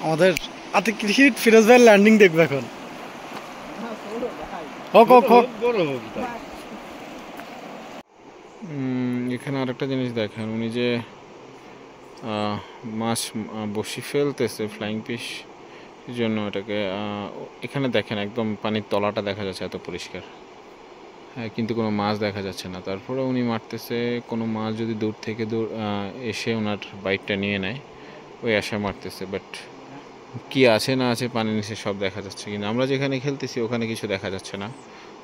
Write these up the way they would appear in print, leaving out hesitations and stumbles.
আমাদের আতিক কৃষির ফিরোজ ভাইয়ের ল্যান্ডিং দেখবে এখন। এখানে আরেকটা জিনিস দেখেন, উনি যে মাছ বসি ফেলতেছে ফ্লাইং ফিশ জন্য, এটাকে এখানে দেখেন একদম পানির তলাটা দেখা যাচ্ছে এত পরিষ্কার, হ্যাঁ, কিন্তু কোনো মাছ দেখা যাচ্ছে না। তারপরে উনি মারতেছে, কোনো মাছ যদি দূর থেকে এসে ওনার বাইটটা নিয়ে নেয়, ওই আশায় মারতেছে। বাট কি আছে না আছে পানির নিচে সব দেখা যাচ্ছে, কিন্তু আমরা যেখানে খেলতেছি ওখানে কিছু দেখা যাচ্ছে না,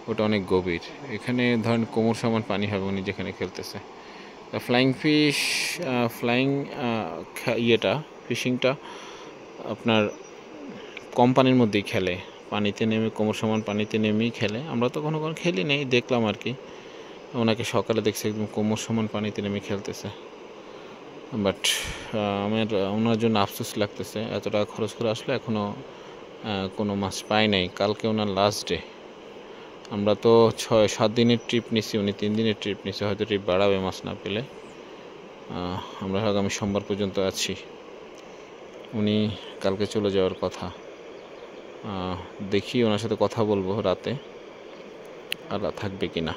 ওটা অনেক গভীর। এখানে ধরেন কোমর সমান পানি হবে উনি যেখানে খেলতেছে। তা ফ্লাইং ফিশ, ফ্লাইং ইয়েটা ফিশিংটা আপনার কম পানির মধ্যেই খেলে, পানিতে নেমে কোমর সমান পানিতে নেমেই খেলে। আমরা তো কোনো খেলি নেই, দেখলাম আর কি। ওনাকে সকালে দেখছি একদম কোমর সমান পানিতে নেমে খেলতেছে। বাট আমার ওনার জন্য আফসোস লাগতেছে, এত টাকা খরচ করে আসলে এখনও কোনো মাছ পাই নাই। কালকে ওনার লাস্ট ডে। আমরা তো 6-7 দিনের ট্রিপ নিছি, উনি 3 দিনের ট্রিপ নিছে, হয়তো ট্রিপ বাড়াবে মাছ না পেলে। আমরা আগামী সোমবার পর্যন্ত আছি, উনি কালকে চলে যাওয়ার কথা। দেখি ওনার সাথে কথা বলবো রাতে, আর থাকবে কি না।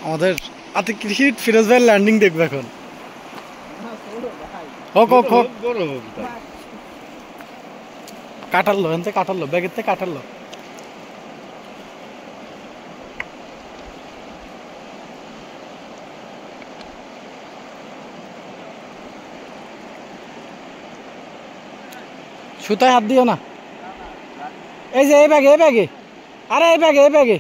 আমাদের আতিক কৃষির ফিরোজ ভাইয়ের ল্যান্ডিং দেখবে এখন। কাটারলো এনতে, কাটারলো ব্যাগের থেকে কাটারলো। সুতায় হাত দিও না। এই যে এই ব্যাগে, এই ব্যাগে, আরে এই ব্যাগে, এই ব্যাগে।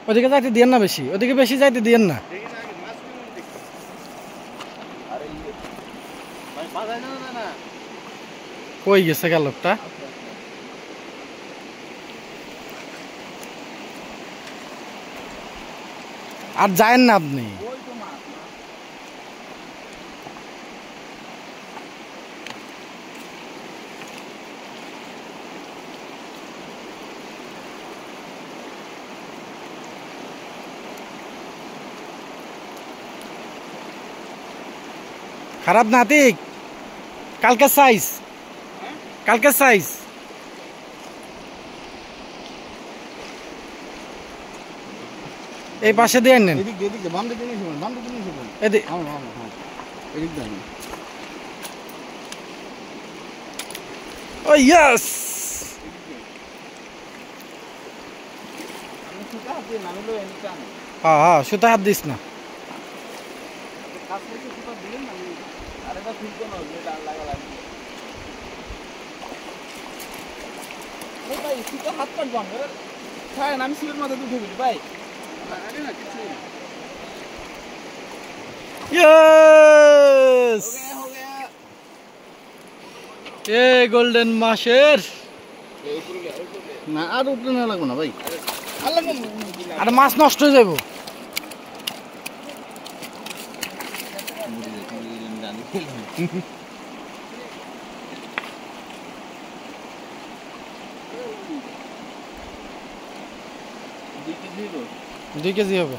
ওদিকে যাইতে দিয়েন না বেশি, ওদিকে বেশি যাইতে দিয়েন না। কই গেছে গেল লোকটা? আর যায়েন না আপনি। খারাপ না আতিক, কালকে সাইজ, কালকে সাইজ। এই পাশে দিয়ে নেন। ও ইয়েস, হ্যাঁ হ্যাঁ, সুতা হাত দিস না। আমি সিলের মাথা দুধে বলি ভাই, ইয়েস, এ গোল্ডেন মাছের। না আর উপরে না লাগবো না ভাই, আর মাছ নষ্ট হয়ে যাবো। দুই কেজি হবে।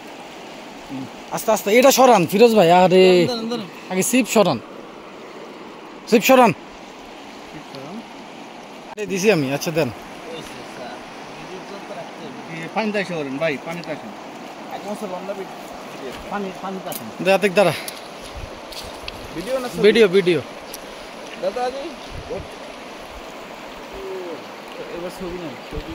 আস্তে আস্তে এটা সরান ফিরোজ ভাই, আরে আগে সিপ সরান, সিপ সরান দিছি আমি। আচ্ছা দেন পানিতে আসে করেন ভাই, পানিতে আসেন, পানিতে আসেন। দেখ দাঁড়া, ভিডিও না ভিডিও ভিডিও দাদা জি, এবার ছবি না, ছবি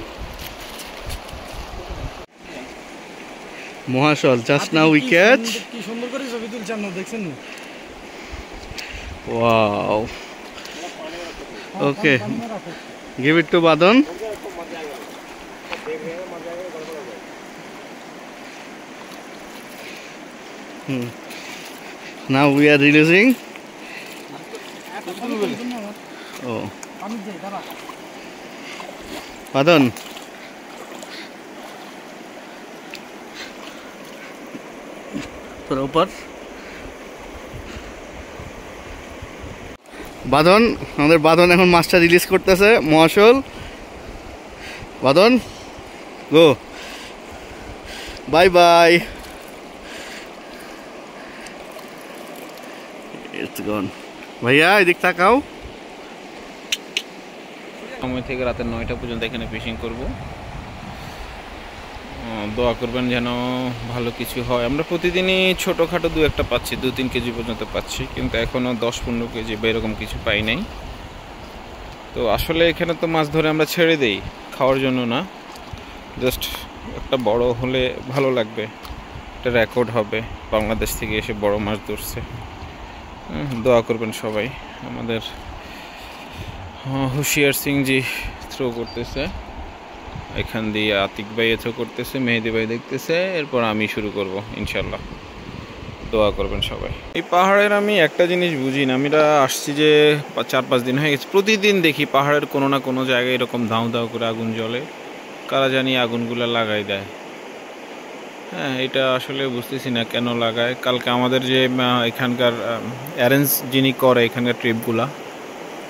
মহাশল জাস্ট নাও উই ক্যাচ। কি সুন্দর করে ছবি তুলছে আপনারা দেখছেন না? Wow, okay, give it to বাদন। Now we are releasing. Oh, Badan. তোর উপর বাদন, আমাদের বাদন এখন মাছটা রিলিজ করতেছে। মহাশোল বাদন, গো, বাই বাই। It's gone. ভাইয়া এদিক তাকাও। সময় থেকে রাতে 9টা পর্যন্ত এখানে ফিশিং করব। দোয়া করবেন যেন ভালো কিছু হয়। আমরা প্রতিদিনই ছোটোখাটো 2-1টা পাচ্ছি, 2-3 কেজি পর্যন্ত পাচ্ছি, কিন্তু এখনও 10-15 কেজি বা এরকম কিছু পাই নাই। তো আসলে এখানে তো মাছ ধরে আমরা ছেড়ে দেই, খাওয়ার জন্য না, জাস্ট একটা বড় হলে ভালো লাগবে, একটা রেকর্ড হবে বাংলাদেশ থেকে এসে বড় মাছ ধরছে। দোয়া করবেন সবাই। আমাদের হুশিয়ার সিং জি থ্রো করতেছে, এখান দিয়ে আতিক ভাই থ্রো করতেছে, মেহেদি ভাই দেখতেছে, এরপর আমি শুরু করব ইনশাল্লাহ। দোয়া করবেন সবাই। এই পাহাড়ের আমি একটা জিনিস বুঝি না, আমরা আসছি যে 4-5 দিন হয়ে গেছে, প্রতিদিন দেখি পাহাড়ের কোনো না কোনো জায়গায় এরকম দাউ দাউ করে আগুন জ্বলে, কারা জানি আগুনগুলো লাগাই দেয়। হ্যাঁ, এটা আসলে বুঝতেছি না কেন লাগায়। কালকে আমাদের যে এখানকার অ্যারেঞ্জ যিনি করে এখানকার ট্রিপগুলা,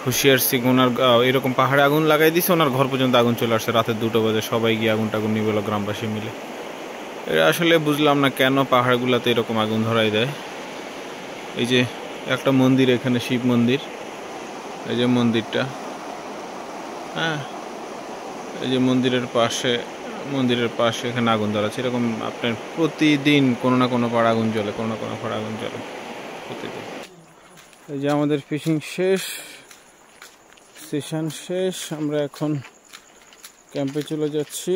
হুশিয়ার সিং, ওনার এরকম পাহাড়ে আগুন লাগাই দিছে, ওনার ঘর পর্যন্ত আগুন চলে আসছে রাতে 2টা বাজে, সবাই গিয়ে আগুন টাগুন নিয়ে গেল গ্রামবাসী মিলে। এটা আসলে বুঝলাম না কেন পাহাড়গুলোতে এরকম আগুন ধরাই দেয়। এই যে একটা মন্দির এখানে, শিব মন্দির, এই যে মন্দিরটা, হ্যাঁ, এই যে মন্দিরের পাশে এখানে আগুন ধরাচ্ছে। এরকম আপনার প্রতিদিন কোনো না কোনো পাড়া আগুন জ্বলে, কোনো না কোনো পাড়া আগুন জ্বলে প্রতিদিন। এই যে আমাদের ফিশিং শেষ, সেশন শেষ, আমরা এখন ক্যাম্পে চলে যাচ্ছি।